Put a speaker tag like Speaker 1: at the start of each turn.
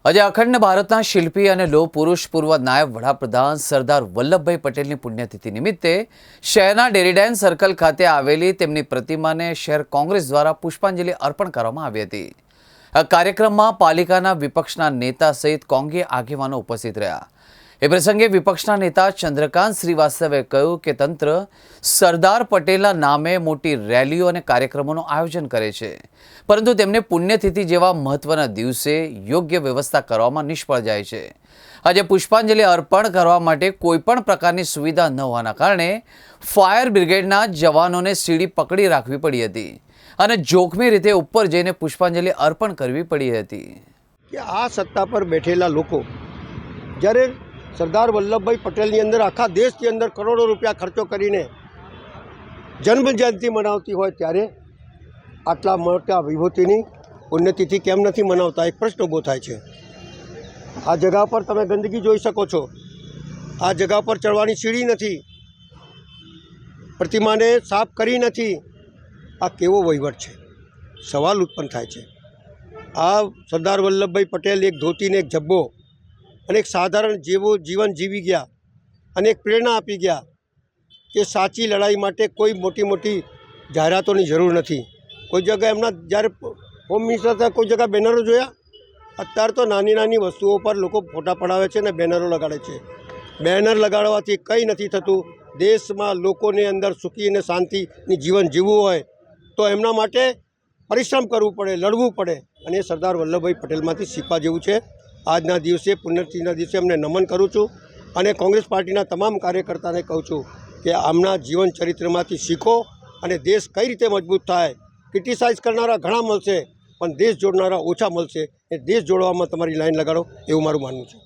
Speaker 1: આજે અખંડ ભારતના શિલ્પી અને લોહ પુરુષ પૂર્વ નાયબ વડાપ્રધાન સરદાર વલ્લભભાઈ પટેલની પુણ્યતિથિ નિમિત્તે શહેરના ડેરીડાયન સર્કલ ખાતે આવેલી તેમની પ્રતિમાને શહેર કોંગ્રેસ દ્વારા પુષ્પાંજલિ અર્પણ કરવામાં આવી હતી। આ કાર્યક્રમમાં પાલિકાના વિપક્ષના નેતા સહિત કોંગ્રેસ આગેવાનો ઉપસ્થિત રહ્યા। એ પ્રસંગે વિપક્ષના નેતા ચંદ્રકાંત શ્રીવાસ્તવે કહ્યું કે તંત્ર સરદાર પટેલના નામે મોટી રેલીઓ અને કાર્યક્રમોનું આયોજન કરે છે, પરંતુ તેમને પુણ્યતિથિ જેવા મહત્વના દિવસે યોગ્ય વ્યવસ્થા કરવામાં નિષ્ફળ જાય છે। આજે પુષ્પાંજલિ અર્પણ કરવા માટે કોઈપણ પ્રકારની સુવિધા ન હોવાના કારણે ફાયર બ્રિગેડના જવાનોને સીડી પકડી રાખવી પડી હતી અને જોખમી રીતે ઉપર જઈને પુષ્પાંજલિ અર્પણ કરવી પડી હતી।
Speaker 2: કે આ સત્તા પર બેઠેલા લોકો જ્યારે સરદાર વલ્લભભાઈ પટેલની અંદર આખા દેશની અંદર કરોડો રૂપિયા ખર્ચો કરીને જન્મજયંતિ મનાવતી હોય ત્યારે આટલા મોટા વિભૂતિની પુણ્યતિથિ કેમ નથી મનાવતા, એક પ્રશ્ન ઊભો થાય છે। આ જગા પર તમે ગંદકી જોઈ શકો છો, આ જગા પર ચડવાની સીડી નથી, પ્રતિમાને સાફ કરી નથી। આ કેવો વહીવટ છે? સવાલ ઉત્પન્ન થાય છે। આ સરદાર વલ્લભભાઈ પટેલ એક ધોતીને એક જબ્બો અને એક સાધારણ જીવન જીવી ગયા અને એક પ્રેરણા આપી ગયા કે સાચી લડાઈ માટે કોઈ મોટી મોટી જાહેરાતોની જરૂર નથી। કોઈ જગ્યાએ એમના જ્યારે હોમ મિનિસ્ટર હતા કોઈ જગ્યાએ બેનરો જોયા? અત્યારે તો નાની નાની વસ્તુઓ પર લોકો ફોટા પડાવે છે અને બેનરો લગાડે છે। બેનર લગાડવાથી કંઈ નથી થતું। દેશમાં લોકોને અંદર સુખી અને શાંતિની જીવન જીવવું હોય તો એમના માટે પરિશ્રમ કરવું પડે, લડવું પડે, અને એ સરદાર વલ્લભભાઈ પટેલમાંથી શીખવા જેવું છે। આજના દિવસે પુણ્યતિથિના દિવસે અમને નમન કરું છું અને કોંગ્રેસ પાર્ટીના તમામ કાર્યકર્તાને કહું છું કે આમના જીવન ચરિત્રમાંથી શીખો અને દેશ કઈ રીતે મજબૂત થાય। ક્રિટિસાઇઝ કરનારા ઘણા મળશે પણ દેશ જોડનારા ઓછા મળશે। એ દેશ જોડવામાં તમારી લાઈન લગાડો એવું મારું માનવું છે।